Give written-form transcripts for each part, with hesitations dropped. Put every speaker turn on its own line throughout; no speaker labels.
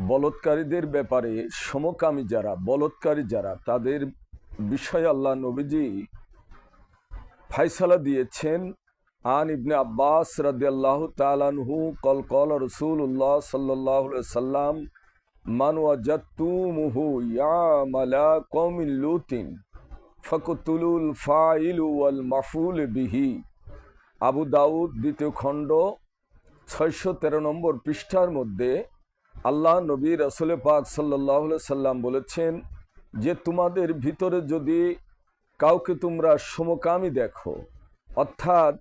বলৎকারীদের ব্যাপারে সমকামী যারা বলৎকারী যারা তাদের বিষয়ে আল্লাহ নবীজি ফায়সালা দিয়েছেন। আন ইবনে আব্বাস রাদিয়াল্লাহু তাআলা আনহু কল কল রাসূলুল্লাহ সাল্লাল্লাহু আলাইহি সাল্লাম মান ওয়াজাতুমুহু ইয়ামালা কওমিল লুতিন ফাকতুলুল ফাইলু ওয়াল মাফউল বিহি। আবু দাউদ দ্বিতীয় খণ্ড 613 নম্বর পৃষ্ঠার মধ্যে আল্লাহ নবী রাসূল পাক সাল্লাল্লাহু আলাইহি সাল্লাম বলেছেন যে তোমাদের ভিতরে যদি কাউকে তোমরা সমকামী দেখো, অর্থাৎ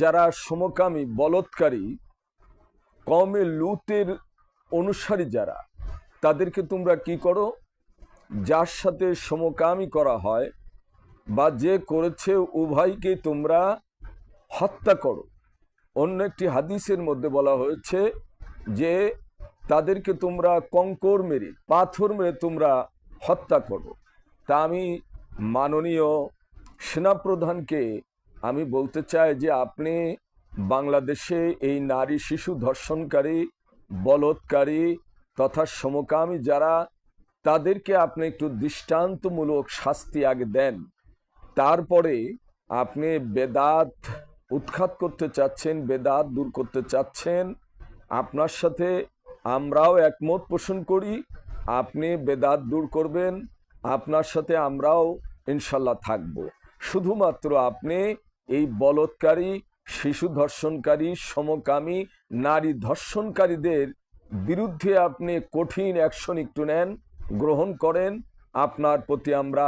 যারা সমকামী বলৎকারী কওমে লুতের অনুসারী যারা, তাদেরকে তোমরা কি করো, যার সাথে সমকামী করা হয় বা যে করেছে উভয়কে তোমরা হত্যা করো। অন্য একটি হাদিসের মধ্যে বলা হয়েছে যে তাদেরকে তোমরা কঙ্কর মেরে পাথর মেরে তোমরা হত্যা করো। তা আমি মাননীয় সেনাপ্রধানকে আমি বলতে চাই যে আপনি বাংলাদেশে এই নারী শিশু ধর্ষণকারী বলৎকারী তথা সমকামী যারা, তাদেরকে আপনি একটু দৃষ্টান্তমূলক শাস্তি আগে দেন, তারপরে আপনি বেদাত উৎখাত করতে চাচ্ছেন, বেদাত দূর করতে চাচ্ছেন। আপনার সাথে আমরাও একমত পোষণ করি, আপনি বেদাত দূর করবেন, আপনার সাথে আমরাও ইনশাল্লাহ থাকব। শুধুমাত্র আপনি এই বলৎকারী শিশু ধর্ষণকারী সমকামী নারী ধর্ষণকারীদের বিরুদ্ধে আপনি কঠিন অ্যাকশন একটু নেন, গ্রহণ করেন। আপনার প্রতি আমরা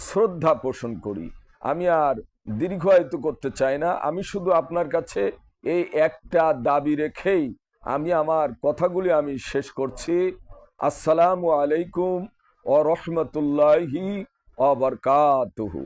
শ্রদ্ধা পোষণ করি। আমি আর দীর্ঘায়িত করতে চাই না, আমি শুধু আপনার কাছে এই একটা দাবি রেখেই আমি আমার কথাগুলি আমি শেষ করছি। আসসালামু আলাইকুম ওয়া রাহমাতুল্লাহি ওয়া বারাকাতুহু।